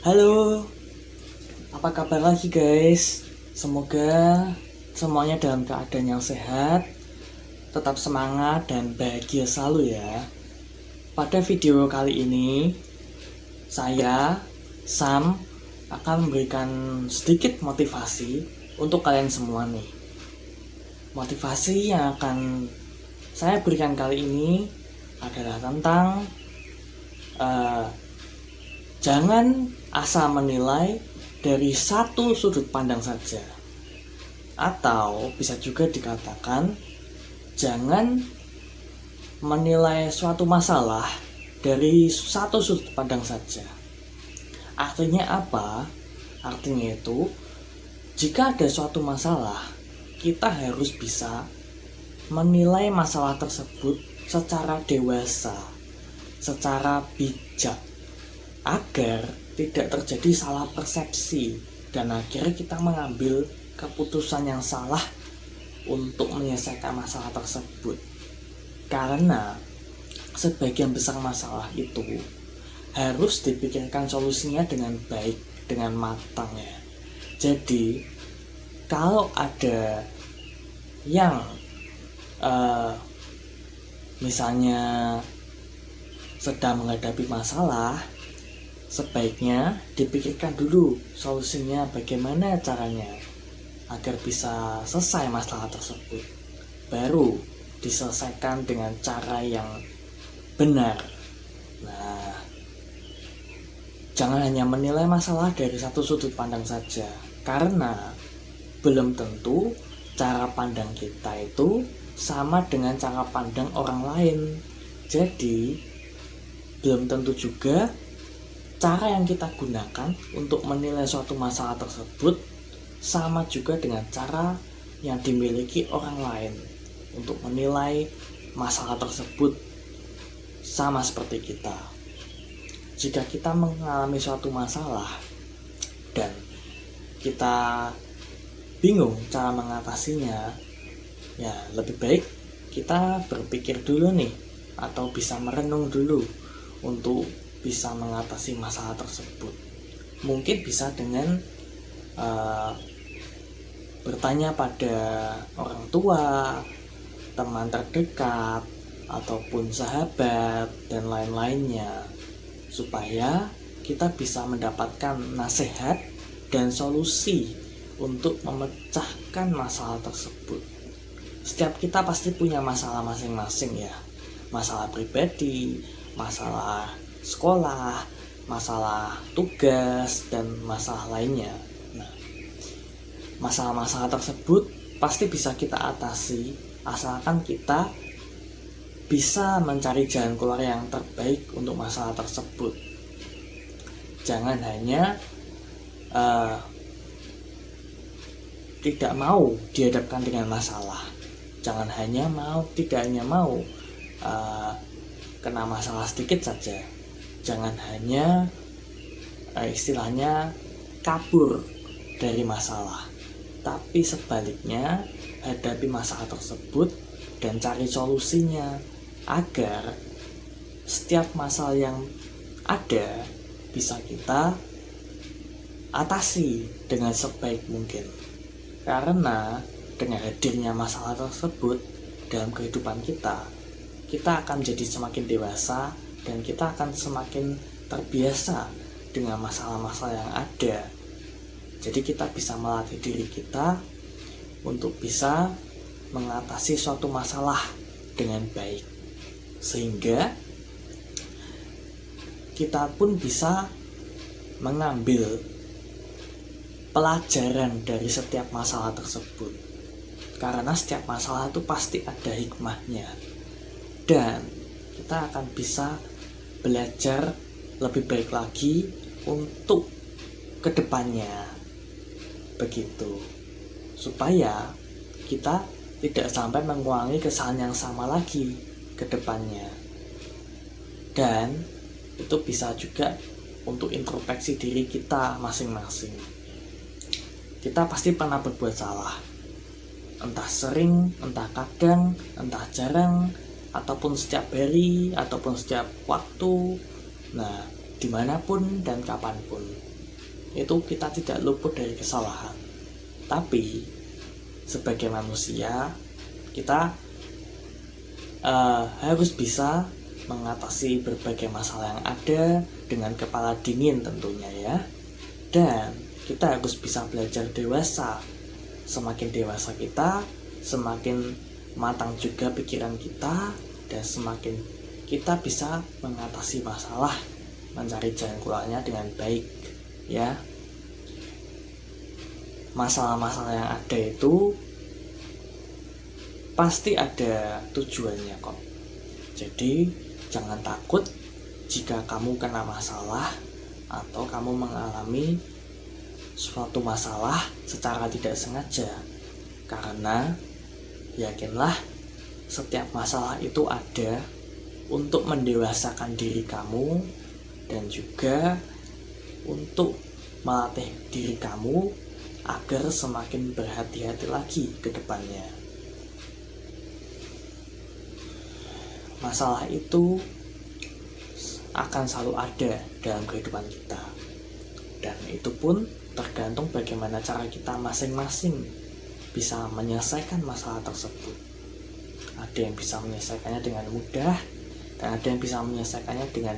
Halo, apa kabar lagi guys? Semoga semuanya dalam keadaan yang sehat, tetap semangat dan bahagia selalu ya. Pada video kali ini, saya, Sam, akan memberikan sedikit motivasi untuk kalian semua nih. Motivasi yang akan saya berikan kali ini adalah tentang jangan asal menilai dari satu sudut pandang saja. Atau bisa juga dikatakan jangan menilai suatu masalah dari satu sudut pandang saja. Artinya apa? Artinya itu jika ada suatu masalah, kita harus bisa menilai masalah tersebut secara dewasa, secara bijak, agar tidak terjadi salah persepsi dan akhirnya kita mengambil keputusan yang salah untuk menyelesaikan masalah tersebut. Karena sebagian besar masalah itu harus dipikirkan solusinya dengan baik, dengan matang ya. Jadi kalau ada yang misalnya sedang menghadapi masalah, sebaiknya dipikirkan dulu solusinya bagaimana caranya agar bisa selesai masalah tersebut. Baru diselesaikan dengan cara yang benar. Nah, jangan hanya menilai masalah dari satu sudut pandang saja, karena belum tentu cara pandang kita itu sama dengan cara pandang orang lain. Jadi, belum tentu juga cara yang kita gunakan untuk menilai suatu masalah tersebut sama juga dengan cara yang dimiliki orang lain untuk menilai masalah tersebut sama seperti kita. Jika kita mengalami suatu masalah dan kita bingung cara mengatasinya, ya lebih baik kita berpikir dulu nih, atau bisa merenung dulu untuk bisa mengatasi masalah tersebut. Mungkin bisa dengan bertanya pada orang tua, teman terdekat, ataupun sahabat dan lain-lainnya, supaya kita bisa mendapatkan nasihat dan solusi untuk memecahkan masalah tersebut. Setiap kita pasti punya masalah masing-masing ya, masalah pribadi, masalah sekolah, masalah tugas, dan masalah lainnya. Nah, masalah-masalah tersebut pasti bisa kita atasi asalkan kita bisa mencari jalan keluar yang terbaik untuk masalah tersebut. Jangan hanya tidak mau dihadapkan dengan masalah. Jangan hanya tidak hanya mau kena masalah sedikit saja. Jangan hanya istilahnya kabur dari masalah, tapi sebaliknya hadapi masalah tersebut dan cari solusinya agar setiap masalah yang ada bisa kita atasi dengan sebaik mungkin. Karena dengan hadirnya masalah tersebut dalam kehidupan kita akan menjadi semakin dewasa dan kita akan semakin terbiasa dengan masalah-masalah yang ada. Jadi kita bisa melatih diri kita untuk bisa mengatasi suatu masalah dengan baik, sehingga kita pun bisa mengambil pelajaran dari setiap masalah tersebut. Karena setiap masalah itu pasti ada hikmahnya, dan kita akan bisa belajar lebih baik lagi untuk kedepannya, begitu, supaya kita tidak sampai mengulangi kesalahan yang sama lagi ke depannya. Dan itu bisa juga untuk introspeksi diri kita masing-masing. Kita pasti pernah berbuat salah, entah sering, entah kadang, entah jarang, ataupun setiap hari, ataupun setiap waktu. Nah, dimanapun dan kapanpun. itu kita tidak luput dari kesalahan. Tapi sebagai manusia kita harus bisa mengatasi berbagai masalah yang ada dengan kepala dingin tentunya ya. Dan kita harus bisa belajar dewasa. Semakin dewasa kita, semakin matang juga pikiran kita, dan semakin kita bisa mengatasi masalah, mencari jalan keluarnya dengan baik ya. Masalah-masalah yang ada itu pasti ada tujuannya kok. Jadi jangan takut jika kamu kena masalah atau kamu mengalami suatu masalah secara tidak sengaja. Karena yakinlah setiap masalah itu ada untuk mendewasakan diri kamu dan juga untuk melatih diri kamu agar semakin berhati-hati lagi ke depannya. Masalah itu akan selalu ada dalam kehidupan kita, dan itu pun tergantung bagaimana cara kita masing-masing bisa menyelesaikan masalah tersebut. Ada yang bisa menyelesaikannya dengan mudah, dan ada yang bisa menyelesaikannya dengan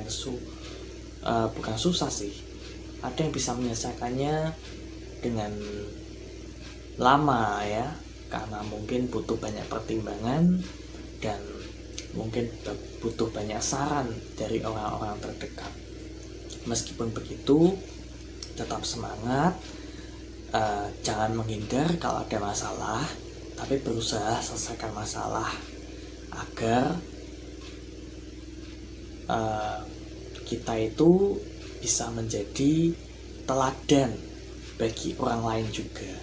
bukan susah sih. Ada yang bisa menyelesaikannya dengan lama ya, karena mungkin butuh banyak pertimbangan dan mungkin butuh banyak saran dari orang-orang terdekat. Meskipun begitu, tetap semangat, jangan menghindar kalau ada masalah, tapi berusaha selesaikan masalah agar kita itu bisa menjadi teladan bagi orang lain juga.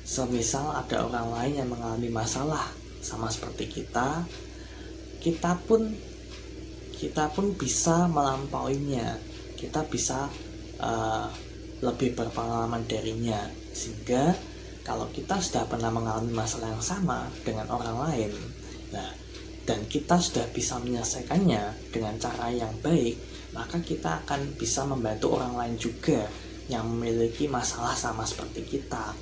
Semisal ada orang lain yang mengalami masalah sama seperti kita pun bisa melampauinya. Kita bisa lebih berpengalaman darinya, sehingga kalau kita sudah pernah mengalami masalah yang sama dengan orang lain, dan kita sudah bisa menyelesaikannya dengan cara yang baik, maka kita akan bisa membantu orang lain juga yang memiliki masalah sama seperti kita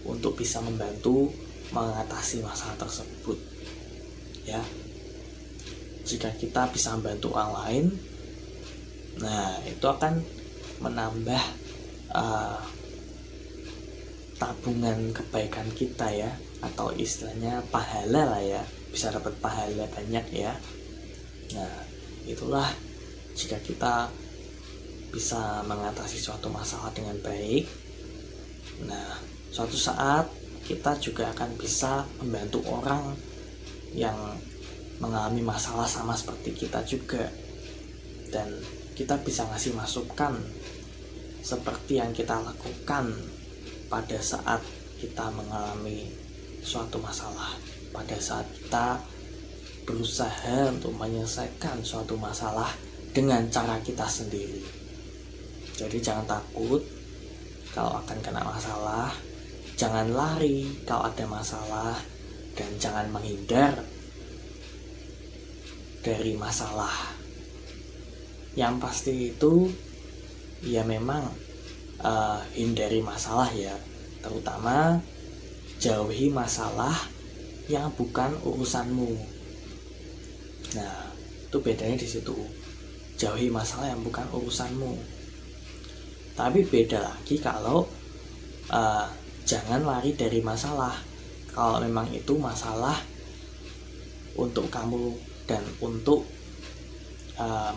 untuk bisa membantu mengatasi masalah tersebut ya. Jika kita bisa membantu orang lain, itu akan menambah tabungan kebaikan kita ya, atau istilahnya pahala lah ya, bisa dapat pahala banyak ya. Itulah jika kita bisa mengatasi suatu masalah dengan baik, suatu saat kita juga akan bisa membantu orang yang mengalami masalah sama seperti kita juga, dan kita bisa ngasih masukan seperti yang kita lakukan pada saat kita mengalami suatu masalah, pada saat kita berusaha untuk menyelesaikan suatu masalah dengan cara kita sendiri. Jadi jangan takut kalau akan kena masalah, jangan lari kalau ada masalah, dan jangan menghindar dari masalah. Yang pasti itu ya memang hindari masalah ya, terutama jauhi masalah yang bukan urusanmu. Itu bedanya di situ, jauhi masalah yang bukan urusanmu. Tapi beda lagi kalau jangan lari dari masalah. Kalau memang itu masalah untuk kamu dan untuk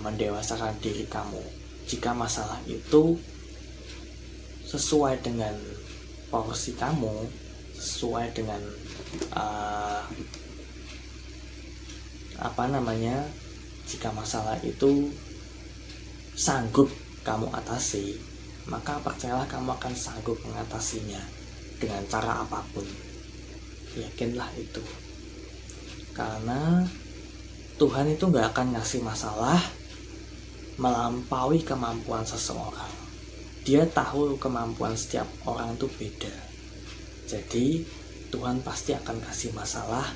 mendewasakan diri kamu. Jika masalah itu sesuai dengan porsi kamu, sesuai dengan jika masalah itu sanggup kamu atasi, maka percayalah kamu akan sanggup mengatasinya dengan cara apapun. Yakinlah itu. Karena Tuhan itu gak akan ngasih masalah melampaui kemampuan seseorang. Dia tahu kemampuan setiap orang itu beda. Jadi Tuhan pasti akan kasih masalah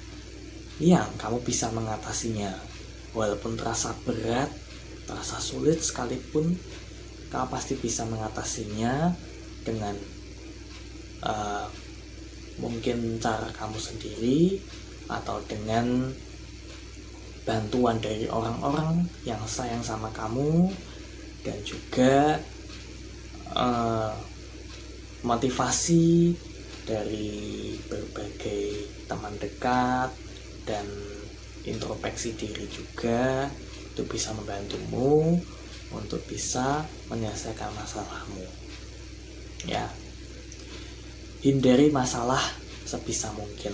yang kamu bisa mengatasinya. Walaupun terasa berat, terasa sulit sekalipun, kamu pasti bisa mengatasinya dengan mungkin cara kamu sendiri atau dengan bantuan dari orang-orang yang sayang sama kamu, dan juga motivasi dari berbagai teman dekat dan introspeksi diri juga. Itu bisa membantumu untuk bisa menyelesaikan masalahmu. Ya, hindari masalah sebisa mungkin.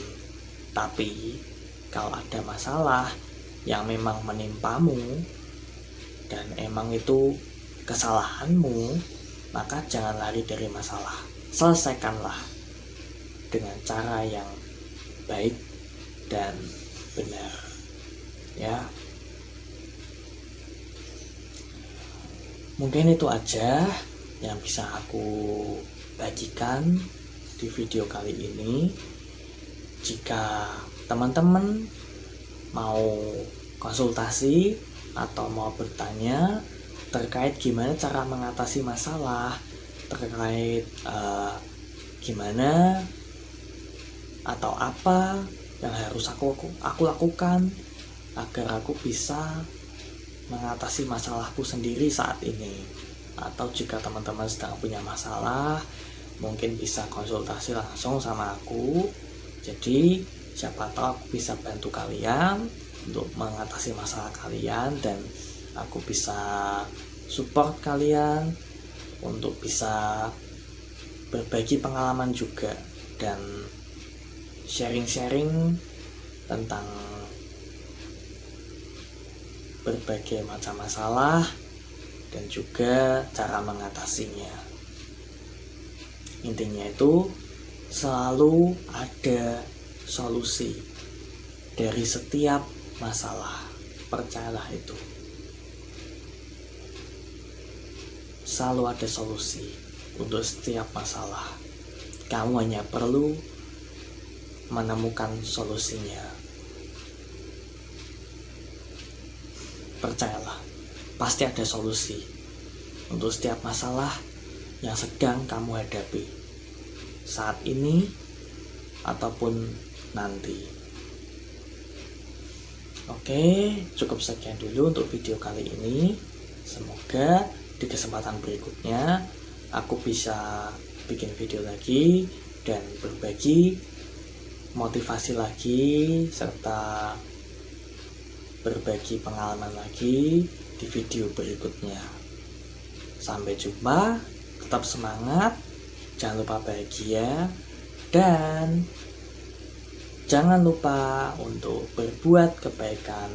Tapi kalau ada masalah yang memang menimpamu dan emang itu kesalahanmu, maka jangan lari dari masalah. Selesaikanlah dengan cara yang baik dan benar. Ya. Mungkin itu aja yang bisa aku bagikan di video kali ini. Jika teman-teman mau konsultasi atau mau bertanya terkait gimana cara mengatasi masalah, terkait gimana atau apa yang harus aku lakukan agar aku bisa mengatasi masalahku sendiri saat ini, atau jika teman-teman sedang punya masalah, mungkin bisa konsultasi langsung sama aku. Jadi siapa tahu aku bisa bantu kalian untuk mengatasi masalah kalian, dan aku bisa support kalian untuk bisa berbagi pengalaman juga dan sharing-sharing tentang berbagai macam masalah dan juga cara mengatasinya. Intinya itu selalu ada solusi dari setiap masalah. Percayalah itu. Selalu ada solusi untuk setiap masalah. Kamu hanya perlu menemukan solusinya. Percayalah, pasti ada solusi untuk setiap masalah yang sedang kamu hadapi saat ini ataupun nanti. Oke, cukup sekian dulu untuk video kali ini. Semoga di kesempatan berikutnya aku bisa bikin video lagi dan berbagi motivasi lagi serta berbagi pengalaman lagi di video berikutnya. Sampai jumpa, tetap semangat, jangan lupa bahagia, dan jangan lupa untuk berbuat kebaikan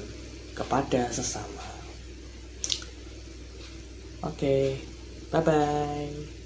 kepada sesama. Oke, bye-bye.